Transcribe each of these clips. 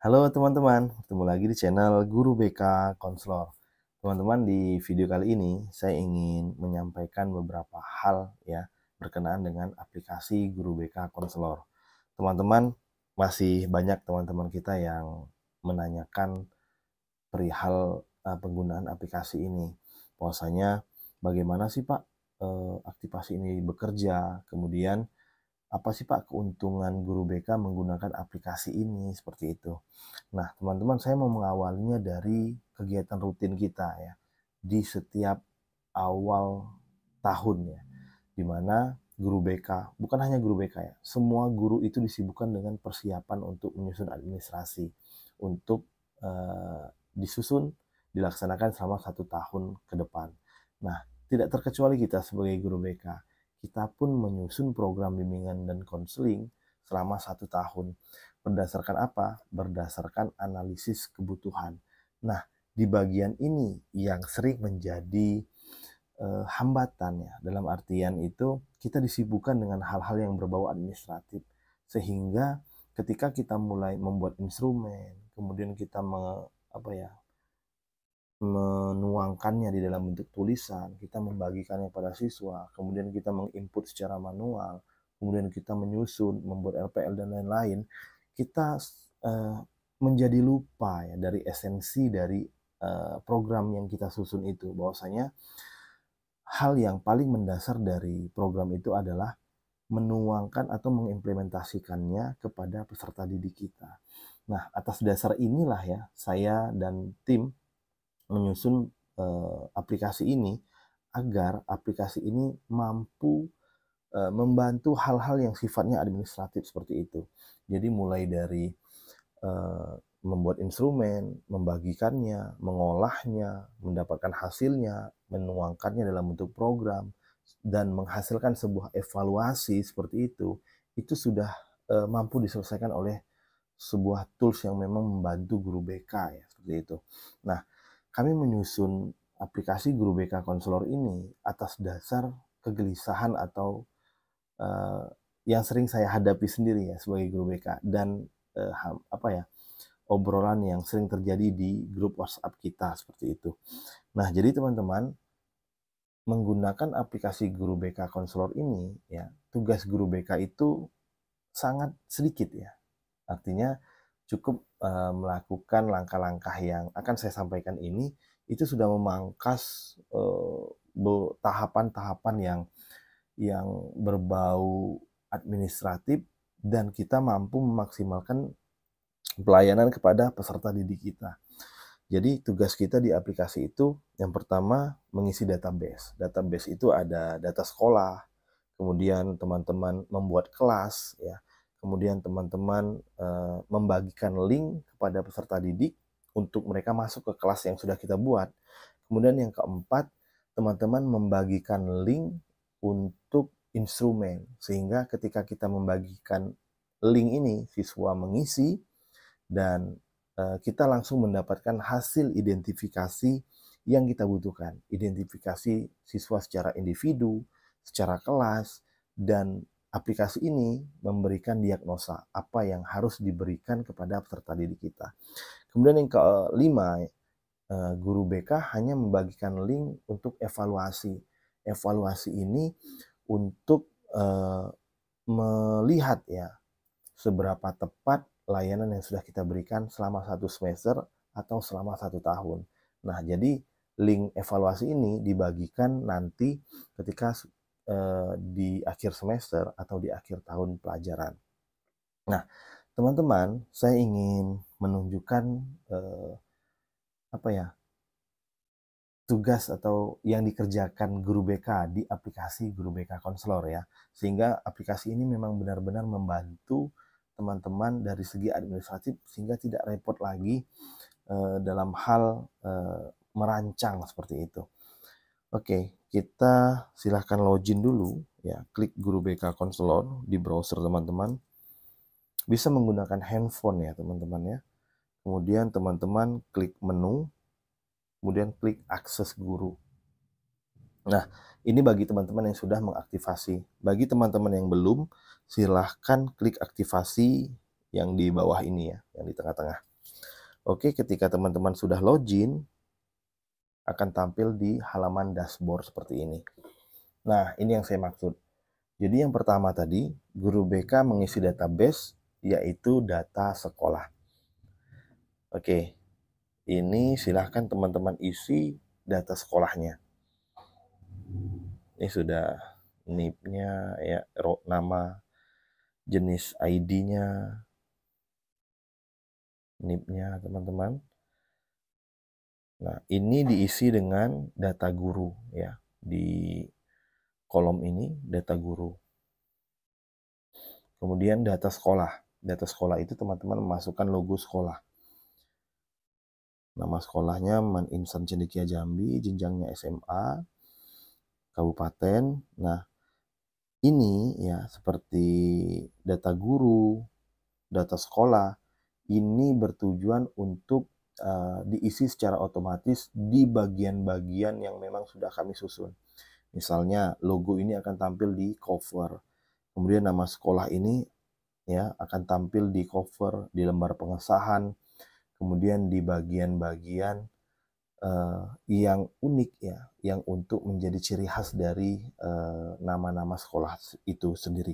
Halo teman-teman, ketemu lagi di channel Guru BK Konselor. Teman-teman, di video kali ini saya ingin menyampaikan beberapa hal ya berkenaan dengan aplikasi Guru BK Konselor. Teman-teman, masih banyak teman-teman kita yang menanyakan perihal penggunaan aplikasi ini. Bahwasanya bagaimana sih Pak aktivasi ini bekerja, kemudian apa sih Pak keuntungan guru BK menggunakan aplikasi ini, seperti itu. Nah, teman-teman, saya mau mengawalnya dari kegiatan rutin kita ya, di setiap awal tahun ya, di mana guru BK, bukan hanya guru BK ya, semua guru itu disibukkan dengan persiapan untuk menyusun administrasi, untuk disusun, dilaksanakan selama 1 tahun ke depan. Nah, tidak terkecuali kita sebagai guru BK, kita pun menyusun program bimbingan dan konseling selama 1 tahun. Berdasarkan apa? Berdasarkan analisis kebutuhan. Nah, di bagian ini yang sering menjadi hambatan ya, dalam artian itu kita disibukkan dengan hal-hal yang berbau administratif, sehingga ketika kita mulai membuat instrumen, kemudian kita menuangkannya di dalam bentuk tulisan, kita membagikannya pada siswa, kemudian kita menginput secara manual, kemudian kita menyusun, membuat RPL dan lain-lain, kita menjadi lupa ya dari esensi dari program yang kita susun itu, bahwasanya hal yang paling mendasar dari program itu adalah menuangkan atau mengimplementasikannya kepada peserta didik kita. Nah, atas dasar inilah ya, saya dan tim menyusun aplikasi ini agar aplikasi ini mampu membantu hal-hal yang sifatnya administratif seperti itu. Jadi mulai dari membuat instrumen, membagikannya, mengolahnya, mendapatkan hasilnya, menuangkannya dalam bentuk program, dan menghasilkan sebuah evaluasi seperti itu sudah mampu diselesaikan oleh sebuah tools yang memang membantu guru BK ya, seperti itu. Nah, kami menyusun aplikasi Guru BK Konselor ini atas dasar kegelisahan atau yang sering saya hadapi sendiri ya sebagai guru BK, dan obrolan yang sering terjadi di grup WhatsApp kita seperti itu. Nah, jadi teman-teman, menggunakan aplikasi Guru BK Konselor ini ya, tugas guru BK itu sangat sedikit ya. Artinya cukup melakukan langkah-langkah yang akan saya sampaikan ini, itu sudah memangkas tahapan-tahapan yang berbau administratif, dan kita mampu memaksimalkan pelayanan kepada peserta didik kita. Jadi tugas kita di aplikasi itu yang pertama mengisi database. Database itu ada data sekolah, kemudian teman-teman membuat kelas ya, kemudian teman-teman membagikan link kepada peserta didik untuk mereka masuk ke kelas yang sudah kita buat. Kemudian yang keempat, teman-teman membagikan link untuk instrumen, sehingga ketika kita membagikan link ini, siswa mengisi dan kita langsung mendapatkan hasil identifikasi yang kita butuhkan. Identifikasi siswa secara individu, secara kelas, dan aplikasi ini memberikan diagnosa apa yang harus diberikan kepada peserta didik kita. Kemudian yang kelima, guru BK hanya membagikan link untuk evaluasi. Evaluasi ini untuk melihat ya seberapa tepat layanan yang sudah kita berikan selama 1 semester atau selama 1 tahun. Nah, jadi link evaluasi ini dibagikan nanti ketika di akhir semester atau di akhir tahun pelajaran. Nah, teman-teman, saya ingin menunjukkan tugas atau yang dikerjakan guru BK di aplikasi Guru BK Konselor ya, sehingga aplikasi ini memang benar-benar membantu teman-teman dari segi administratif, sehingga tidak repot lagi dalam hal merancang seperti itu. Oke, kita silahkan login dulu ya, klik Guru BK Konselor di browser teman-teman. Bisa menggunakan handphone ya teman-teman ya. Kemudian teman-teman klik menu, kemudian klik akses guru. Nah, ini bagi teman-teman yang sudah mengaktifasi. Bagi teman-teman yang belum, silahkan klik aktivasi yang di bawah ini ya, yang di tengah-tengah. Oke, ketika teman-teman sudah login, akan tampil di halaman dashboard seperti ini. Nah, ini yang saya maksud. Jadi yang pertama tadi, guru BK mengisi database, yaitu data sekolah. Oke, ini silahkan teman-teman isi data sekolahnya. Ini sudah NIP-nya, ya, nama, jenis ID-nya, NIP-nya teman-teman. Nah, ini diisi dengan data guru ya. Di kolom ini data guru. Kemudian data sekolah. Data sekolah itu teman-teman memasukkan logo sekolah. Nama sekolahnya Man Insan Cendekia Jambi, jenjangnya SMA, kabupaten. Nah, ini ya seperti data guru, data sekolah, ini bertujuan untuk diisi secara otomatis di bagian-bagian yang memang sudah kami susun. Misalnya logo ini akan tampil di cover. Kemudian nama sekolah ini ya akan tampil di cover, di lembar pengesahan, kemudian di bagian-bagian yang unik ya, yang untuk menjadi ciri khas dari nama-nama sekolah itu sendiri.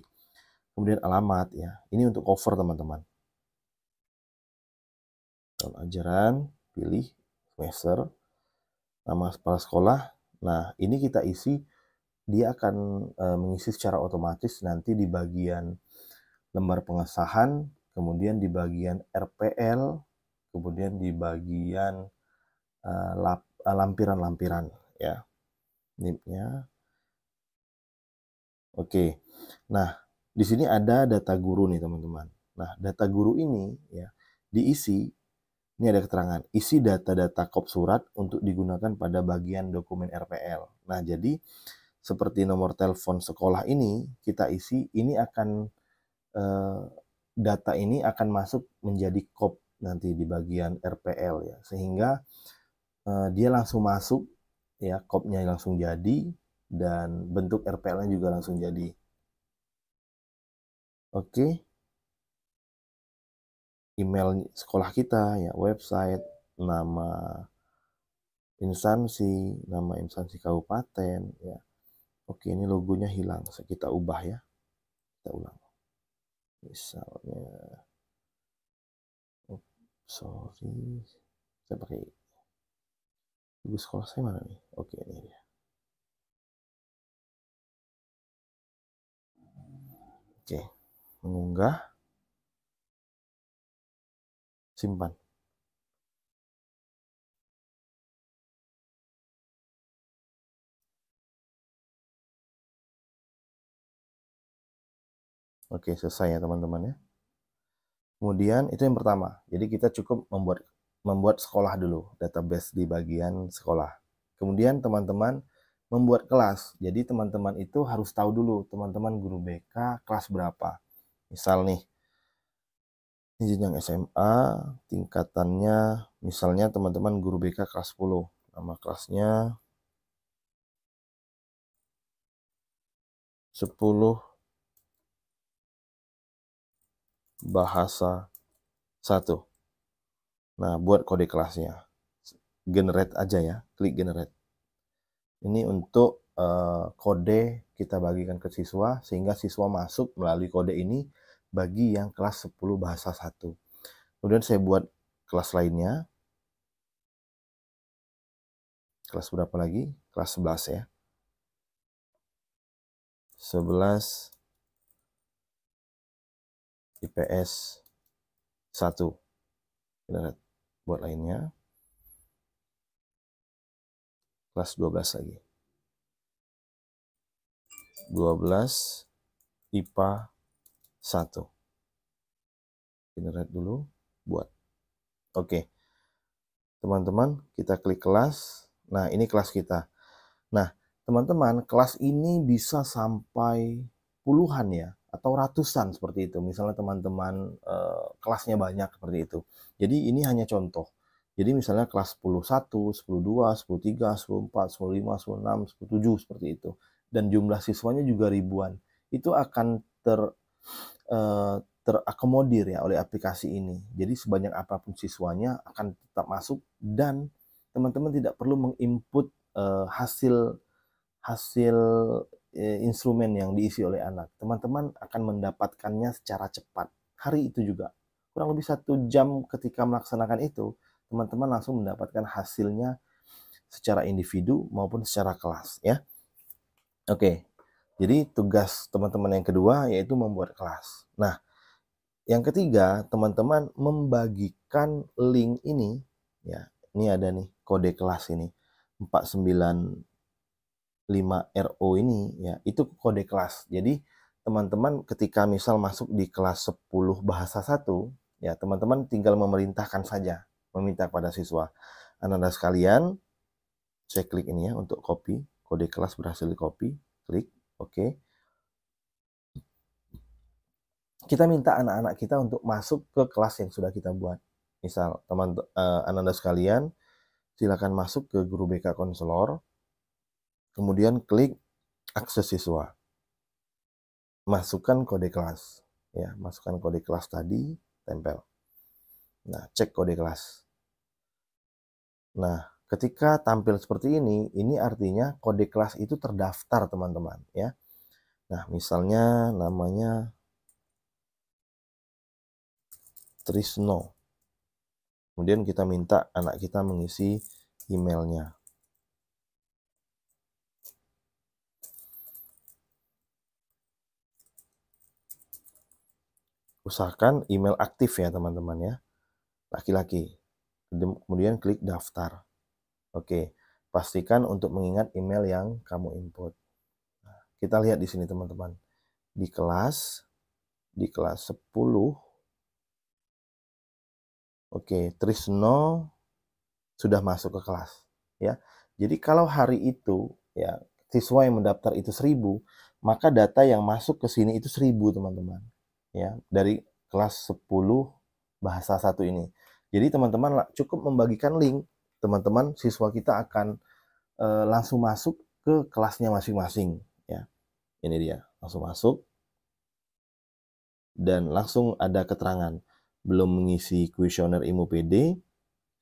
Kemudian alamat ya, ini untuk cover teman-teman. Tahun ajaran, pilih semester, nama kepala sekolah. Nah, ini kita isi, dia akan mengisi secara otomatis nanti di bagian lembar pengesahan, kemudian di bagian RPL, kemudian di bagian lampiran-lampiran ya, NIP-nya. Oke, nah di sini ada data guru nih teman-teman. Nah, data guru ini ya diisi, ini ada keterangan, isi data-data kop surat untuk digunakan pada bagian dokumen RPL. Nah, jadi seperti nomor telepon sekolah ini kita isi, ini akan data ini akan masuk menjadi kop nanti di bagian RPL ya, sehingga dia langsung masuk ya, kopnya langsung jadi dan bentuk RPL-nya juga langsung jadi. Oke, email sekolah kita ya, website, nama instansi kabupaten ya. Oke, ini logonya hilang, kita ubah ya, kita ulang. Misalnya, sorry, saya pakai logo sekolah saya mana nih? Oke, ini dia. Oke, mengunggah, simpan. Oke, selesai ya teman-teman ya. Kemudian itu yang pertama. Jadi kita cukup membuat sekolah dulu, database di bagian sekolah. Kemudian teman-teman membuat kelas. Jadi teman-teman itu harus tahu dulu, teman-teman guru BK kelas berapa. Misal nih, ini jenjang SMA, tingkatannya, misalnya teman-teman guru BK kelas 10. Nama kelasnya 10 bahasa 1. Nah, buat kode kelasnya. Generate aja ya, klik generate. Ini untuk kode kita bagikan ke siswa, sehingga siswa masuk melalui kode ini bagi yang kelas 10 bahasa 1. Kemudian saya buat kelas lainnya. Kelas berapa lagi? Kelas 11 ya. 11 IPS 1. Kita lihat buat lainnya. Kelas 12 lagi. 12 IPA 1. Generate dulu, buat. Oke. Teman-teman, kita klik kelas. Nah, ini kelas kita. Nah, teman-teman, kelas ini bisa sampai puluhan ya, atau ratusan seperti itu. Misalnya teman-teman kelasnya banyak seperti itu. Jadi ini hanya contoh. Jadi misalnya kelas 10.1, 10.2, 10.3, 10.4, 10.5, 10.6, 10.7 seperti itu. Dan jumlah siswanya juga ribuan. Itu akan terakomodir ya oleh aplikasi ini. Jadi sebanyak apapun siswanya akan tetap masuk dan teman-teman tidak perlu menginput hasil instrumen yang diisi oleh anak. Teman-teman akan mendapatkannya secara cepat. Hari itu juga. Kurang lebih 1 jam ketika melaksanakan itu, teman-teman langsung mendapatkan hasilnya secara individu maupun secara kelas ya. Oke. Jadi tugas teman-teman yang kedua yaitu membuat kelas. Nah, yang ketiga, teman-teman membagikan link ini ya. Ini ada nih kode kelas ini 495RO ini ya, itu kode kelas. Jadi teman-teman ketika misal masuk di kelas 10 bahasa 1 ya, teman-teman tinggal memerintahkan saja, meminta kepada siswa, anak-anak sekalian, saya klik ini ya untuk copy, kode kelas berhasil di copy, klik oke. Kita minta anak-anak kita untuk masuk ke kelas yang sudah kita buat. Misal anak-anak sekalian silakan masuk ke Guru BK Konselor, kemudian klik akses siswa, masukkan kode kelas ya, masukkan kode kelas tadi, tempel. Nah, cek kode kelas. Nah, ketika tampil seperti ini artinya kode kelas itu terdaftar teman-teman ya. Nah, misalnya namanya Trisno. Kemudian kita minta anak kita mengisi emailnya. Usahakan email aktif ya teman-teman ya, laki-laki. Kemudian klik daftar. Oke, pastikan untuk mengingat email yang kamu input. Nah, kita lihat di sini teman-teman. Di kelas 10, oke, Trisno sudah masuk ke kelas ya. Jadi kalau hari itu ya siswa yang mendaftar itu 1000, maka data yang masuk ke sini itu 1000 teman-teman ya, dari kelas 10 bahasa 1 ini. Jadi teman-teman cukup membagikan link, teman-teman siswa kita akan langsung masuk ke kelasnya masing-masing ya. Ini dia, langsung masuk dan langsung ada keterangan belum mengisi kuesioner IMU PD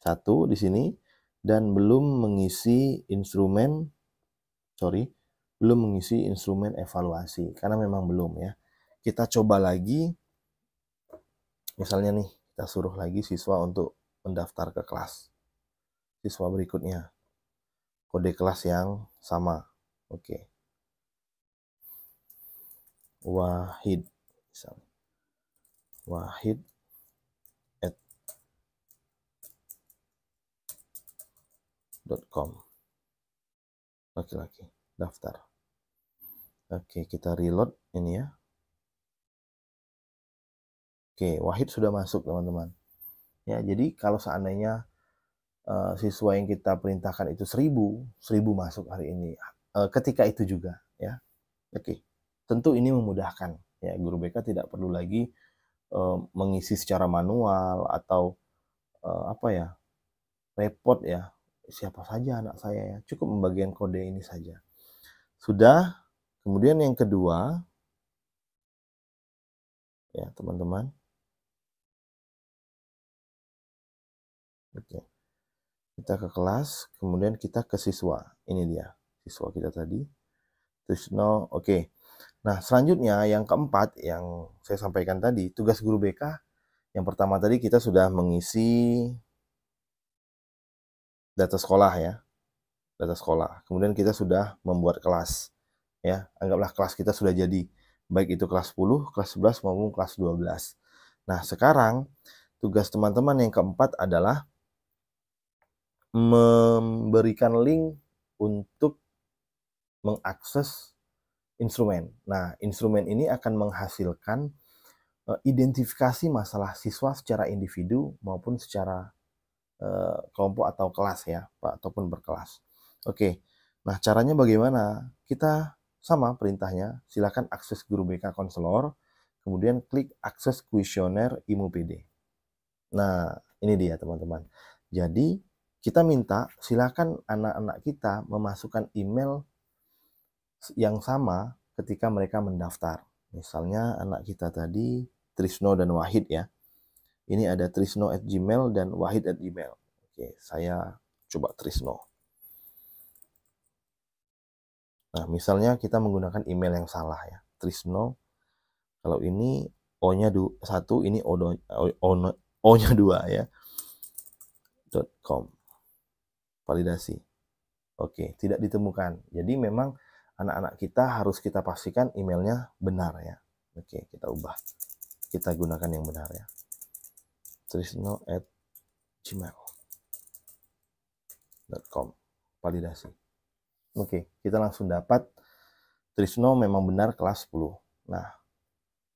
1 di sini, dan belum mengisi instrumen evaluasi karena memang belum ya. Kita coba lagi, misalnya nih kita suruh lagi siswa untuk mendaftar ke kelas siswa berikutnya, kode kelas yang sama. Oke, Wahid misalnya, Wahid .com, laki-laki, daftar. Oke, kita reload ini ya. Oke, Wahid sudah masuk teman-teman ya. Jadi kalau seandainya siswa yang kita perintahkan itu 1000 masuk hari ini ketika itu juga ya. Oke, tentu ini memudahkan ya, Guru BK tidak perlu lagi mengisi secara manual atau repot ya, siapa saja anak saya ya, cukup membagikan kode ini saja sudah. Kemudian yang kedua ya teman-teman, oke, kita ke kelas, kemudian kita ke siswa. Ini dia siswa kita tadi, Trisno. Oke, nah selanjutnya yang keempat yang saya sampaikan tadi, tugas Guru BK yang pertama tadi kita sudah mengisi data sekolah ya, data sekolah. Kemudian kita sudah membuat kelas ya, anggaplah kelas kita sudah jadi, baik itu kelas 10, kelas 11 maupun kelas 12. Nah, sekarang tugas teman-teman yang keempat adalah memberikan link untuk mengakses instrumen. Nah, instrumen ini akan menghasilkan identifikasi masalah siswa secara individu maupun secara kelompok atau kelas ya, ataupun berkelas. Oke, nah caranya bagaimana? Kita sama perintahnya, silakan akses Guru BK Konselor, kemudian klik akses kuesioner IMU PD. Nah, ini dia teman-teman. Jadi, kita minta silakan anak-anak kita memasukkan email yang sama ketika mereka mendaftar. Misalnya anak kita tadi Trisno dan Wahid ya. Ini ada trisno@gmail dan wahid@gmail. Oke, saya coba Trisno. Nah, misalnya kita menggunakan email yang salah ya. Trisno, kalau ini O-nya 1, ini O-nya 2 ya. .com. Validasi. Oke, tidak ditemukan. Jadi memang anak-anak kita harus kita pastikan emailnya benar ya. Oke, kita ubah. Kita gunakan yang benar ya. trisno@gmail.com. Validasi. Oke, kita langsung dapat Trisno memang benar kelas 10. Nah,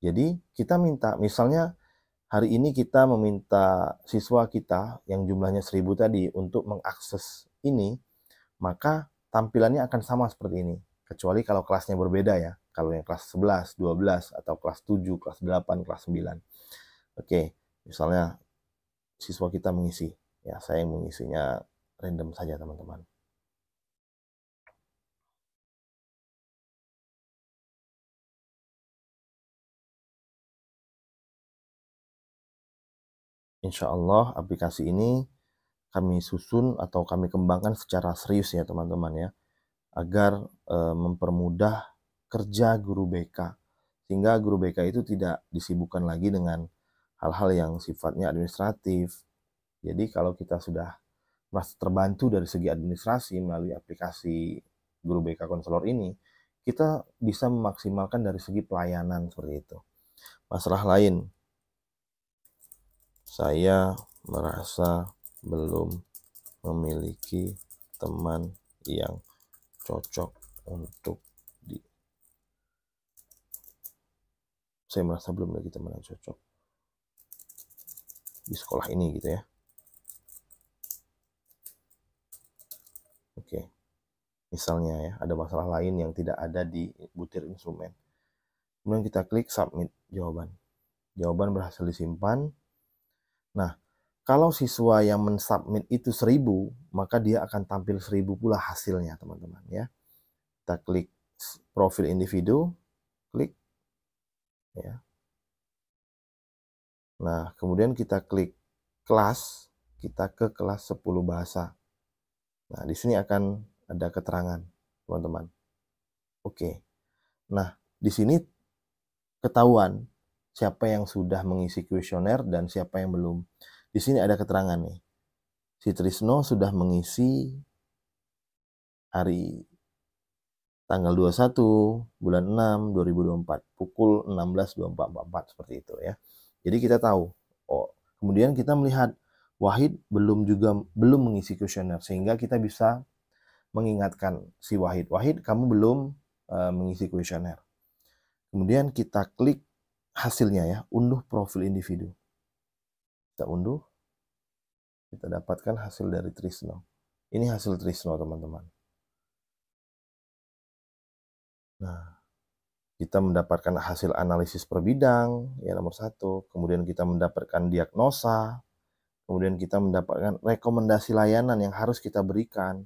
jadi kita minta, misalnya hari ini kita meminta siswa kita yang jumlahnya 1000 tadi untuk mengakses ini, maka tampilannya akan sama seperti ini. Kecuali kalau kelasnya berbeda ya. Kalau yang kelas 11, 12, atau kelas 7, kelas 8, kelas 9. Oke, misalnya siswa kita mengisi. Ya, saya mengisinya random saja teman-teman. Insya Allah aplikasi ini kami susun atau kami kembangkan secara serius ya teman-teman ya, agar mempermudah kerja guru BK, sehingga guru BK itu tidak disibukkan lagi dengan hal-hal yang sifatnya administratif. Jadi kalau kita sudah merasa terbantu dari segi administrasi melalui aplikasi guru BK konselor ini, kita bisa memaksimalkan dari segi pelayanan seperti itu. Masalah lain, saya merasa belum memiliki teman yang cocok untuk saya merasa belum memiliki teman yang cocok di sekolah ini gitu ya. Oke, misalnya ya, ada masalah lain yang tidak ada di butir instrumen. Kemudian kita klik submit jawaban. Jawaban berhasil disimpan. Nah, kalau siswa yang mensubmit itu 1000, maka dia akan tampil 1000 pula hasilnya teman-teman ya. Kita klik profil individu, klik ya. Nah, kemudian kita klik kelas, kita ke kelas 10 bahasa. Nah, di sini akan ada keterangan, teman-teman. Oke. Nah, di sini ketahuan siapa yang sudah mengisi kuesioner dan siapa yang belum. Di sini ada keterangan nih. Si Trisno sudah mengisi hari tanggal 21 bulan 6 2024 pukul 16.2444 seperti itu ya. Jadi kita tahu. Oh, kemudian kita melihat Wahid belum mengisi kuesioner, sehingga kita bisa mengingatkan si Wahid, kamu belum mengisi kuesioner. Kemudian kita klik hasilnya ya, unduh profil individu. Kita unduh, kita dapatkan hasil dari Trisno. Ini hasil Trisno teman-teman. Nah, kita mendapatkan hasil analisis per bidang, ya nomor 1. Kemudian kita mendapatkan diagnosa. Kemudian kita mendapatkan rekomendasi layanan yang harus kita berikan.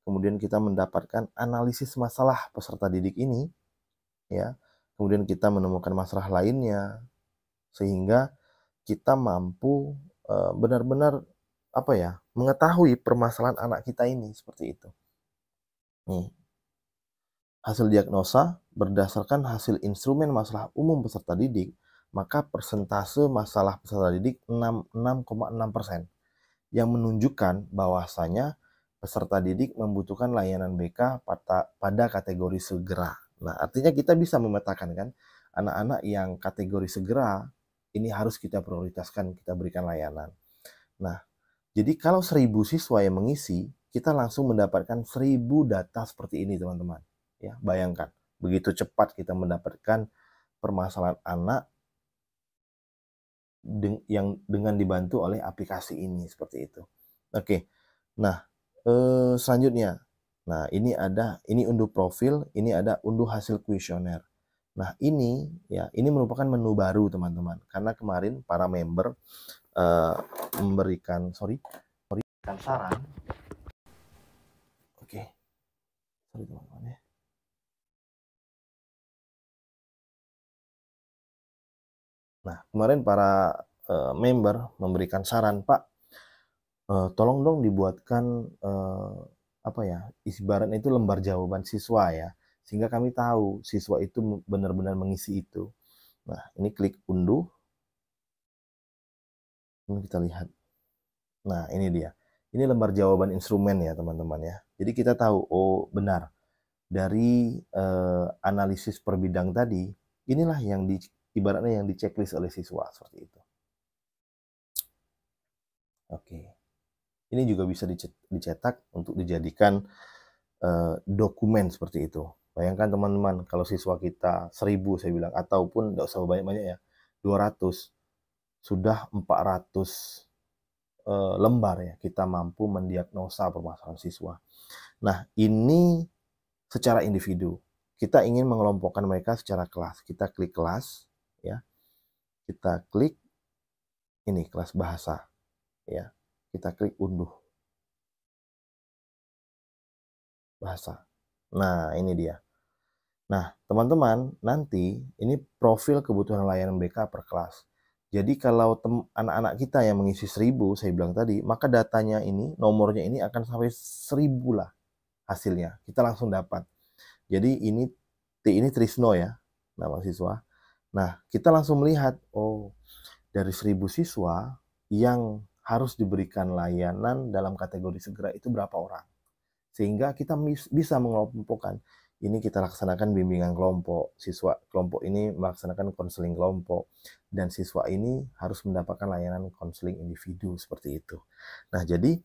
Kemudian kita mendapatkan analisis masalah peserta didik ini, ya. Kemudian kita menemukan masalah lainnya, sehingga kita mampu benar-benar mengetahui permasalahan anak kita ini seperti itu. Nih, hasil diagnosa berdasarkan hasil instrumen masalah umum peserta didik, maka persentase masalah peserta didik 6,6%, yang menunjukkan bahwasanya peserta didik membutuhkan layanan BK pada kategori segera. Nah, artinya kita bisa memetakan kan, anak-anak yang kategori segera ini harus kita prioritaskan, kita berikan layanan. Nah, jadi kalau 1000 siswa yang mengisi, kita langsung mendapatkan 1000 data seperti ini teman-teman. Ya, bayangkan, begitu cepat kita mendapatkan permasalahan anak yang dengan dibantu oleh aplikasi ini seperti itu. Oke. Nah, selanjutnya. Nah, ini unduh profil, ini ada unduh hasil kuesioner. Nah, ini merupakan menu baru teman-teman, karena kemarin para member memberikan saran. Oke. Sorry teman-teman ya. Nah, kemarin para member memberikan saran, "Pak, tolong dong dibuatkan, apa ya, ibaratnya itu lembar jawaban siswa ya, sehingga kami tahu siswa itu benar-benar mengisi itu." Nah, ini klik unduh, ini kita lihat. Nah, ini dia. Ini lembar jawaban instrumen ya, teman-teman ya. Jadi kita tahu, oh benar, dari analisis per bidang tadi, inilah yang ibaratnya yang di-checklist oleh siswa, seperti itu. Oke. Ini juga bisa dicetak untuk dijadikan dokumen seperti itu. Bayangkan teman-teman, kalau siswa kita 1000 saya bilang, ataupun nggak usah banyak-banyak ya, 200, sudah 400 lembar ya, kita mampu mendiagnosa permasalahan siswa. Nah, ini secara individu. Kita ingin mengelompokkan mereka secara kelas. Kita klik kelas, ya. Kita klik ini kelas bahasa, ya. Kita klik unduh bahasa. Nah, ini dia. Nah, teman-teman, nanti ini profil kebutuhan layanan BK per kelas. Jadi kalau anak-anak kita yang mengisi 1000, saya bilang tadi, maka datanya ini, nomornya ini akan sampai 1000 lah hasilnya. Kita langsung dapat. Jadi ini Trisno ya, nama siswa. Nah, kita langsung melihat, oh, dari 1000 siswa yang harus diberikan layanan dalam kategori segera itu berapa orang. Sehingga kita bisa mengelompokkan, ini kita laksanakan bimbingan kelompok, siswa kelompok ini melaksanakan konseling kelompok, dan siswa ini harus mendapatkan layanan konseling individu, seperti itu. Nah, jadi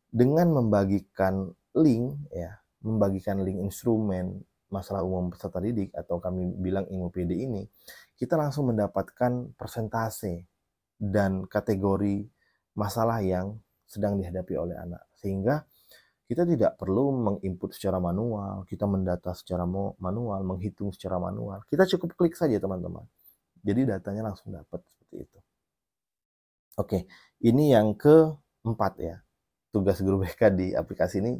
dengan membagikan link, ya, membagikan link instrumen masalah umum peserta didik, atau kami bilang IMUPD ini, kita langsung mendapatkan persentase dan kategori masalah yang sedang dihadapi oleh anak. Sehingga kita tidak perlu menginput secara manual, kita mendata secara manual, menghitung secara manual. Kita cukup klik saja, teman-teman. Jadi datanya langsung dapat seperti itu. Oke, ini yang keempat ya. Tugas guru BK di aplikasi ini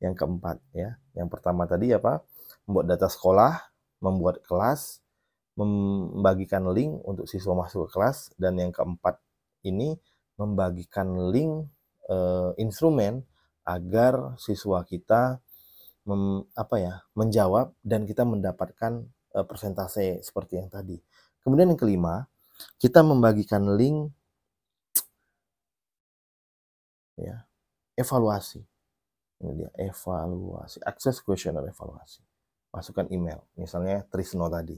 yang keempat ya. Yang pertama tadi apa? Membuat data sekolah, membuat kelas, membagikan link untuk siswa masuk ke kelas, dan yang keempat ini membagikan link instrumen agar siswa kita menjawab dan kita mendapatkan persentase seperti yang tadi. Kemudian yang kelima, kita membagikan link ya, evaluasi. Ini dia, evaluasi, akses kuesioner evaluasi. Masukkan email, misalnya Trisno tadi.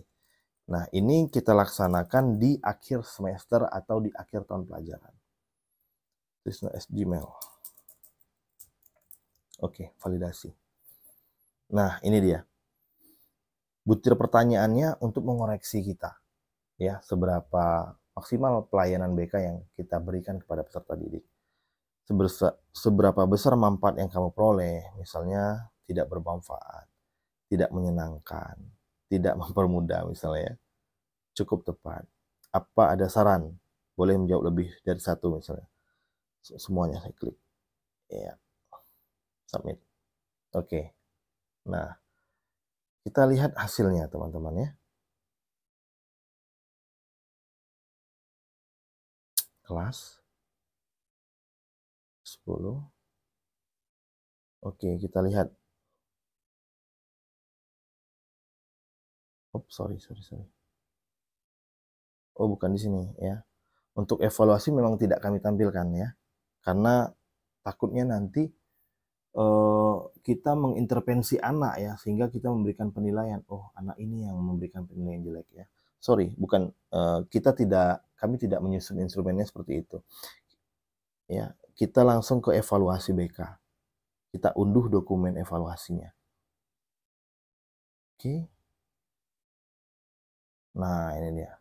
Nah, ini kita laksanakan di akhir semester atau di akhir tahun pelajaran. Trisno @gmail. Oke, validasi. Nah, ini dia. Butir pertanyaannya untuk mengoreksi kita. Ya, seberapa maksimal pelayanan BK yang kita berikan kepada peserta didik. Seberapa besar manfaat yang kamu peroleh, misalnya tidak bermanfaat, tidak menyenangkan, tidak mempermudah misalnya, cukup tepat. Apa ada saran? Boleh menjawab lebih dari satu misalnya. Semuanya saya klik. Ya, submit. Oke. Nah, kita lihat hasilnya teman-teman ya. Kelas 10. Oke, kita lihat. Oh, sorry. Oh, bukan di sini ya. Untuk evaluasi memang tidak kami tampilkan ya. Karena takutnya nanti kita mengintervensi anak ya, sehingga kita memberikan penilaian, oh anak ini yang memberikan penilaian jelek ya. Sorry, bukan, kami tidak menyusun instrumennya seperti itu. Ya, kita langsung ke evaluasi BK. Kita unduh dokumen evaluasinya. Oke. Nah, ini dia.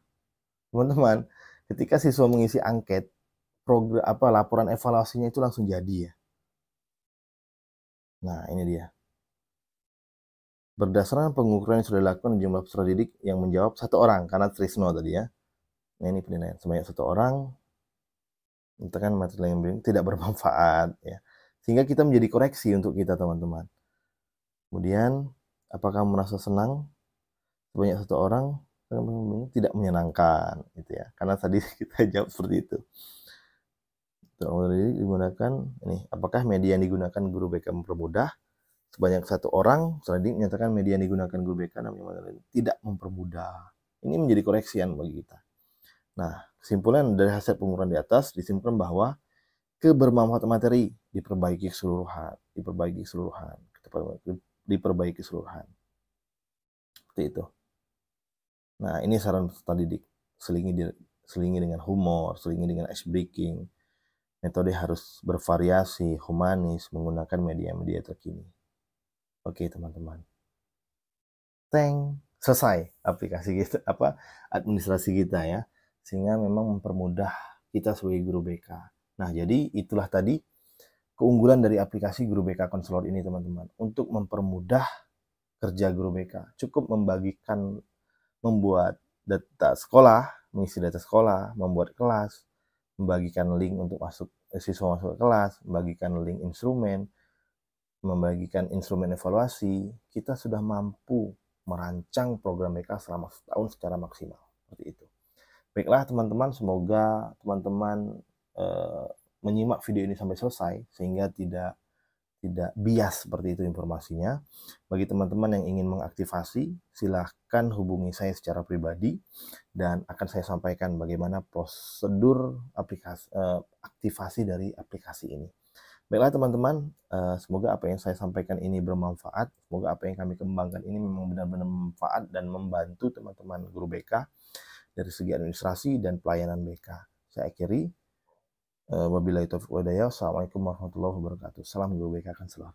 Teman-teman, ketika siswa mengisi angket, laporan evaluasinya itu langsung jadi ya. Nah, ini dia. Berdasarkan pengukuran yang sudah dilakukan, jumlah peserta didik yang menjawab 1 orang, karena Trisno tadi ya. Nah, ini penilaian sebanyak 1 orang, tekan materi yang tidak bermanfaat ya. Sehingga kita menjadi koreksi untuk kita, teman-teman. Kemudian, apakah merasa senang? Sebanyak 1 orang, tidak menyenangkan gitu ya. Karena tadi kita jawab seperti itu. Digunakan ini, apakah media yang digunakan guru BK mempermudah? Sebanyak 1 orang, Seladik menyatakan media yang digunakan guru BK namanya tidak mempermudah. Ini menjadi koreksian bagi kita. Nah, kesimpulan dari hasil pengukuran di atas disimpulkan bahwa kebermanfaatan materi diperbaiki keseluruhan. Seperti itu. Nah, ini saran peserta didik. Selingi dengan humor, selingi dengan ice breaking. Metode harus bervariasi, humanis, menggunakan media-media terkini. Oke, teman-teman. Selesai aplikasi kita, administrasi kita ya. Sehingga memang mempermudah kita sebagai guru BK. Nah, jadi itulah tadi keunggulan dari aplikasi Guru BK Konselor ini, teman-teman. Untuk mempermudah kerja guru BK, cukup membuat data sekolah, mengisi data sekolah, membuat kelas, membagikan link untuk siswa masuk ke kelas, membagikan link instrumen, membagikan instrumen evaluasi. Kita sudah mampu merancang program BK selama setahun secara maksimal. Seperti itu. Baiklah teman-teman, semoga teman-teman menyimak video ini sampai selesai sehingga tidak bias seperti itu informasinya. Bagi teman-teman yang ingin mengaktifasi, silahkan hubungi saya secara pribadi dan akan saya sampaikan bagaimana prosedur aktivasi dari aplikasi ini. Baiklah teman-teman, semoga apa yang saya sampaikan ini bermanfaat. Semoga apa yang kami kembangkan ini memang benar-benar bermanfaat dan membantu teman-teman guru BK dari segi administrasi dan pelayanan BK. Saya akhiri. Wabillahi taufiq wal hidayah. Assalamualaikum warahmatullahi wabarakatuh. Salam Guru BK Konselor.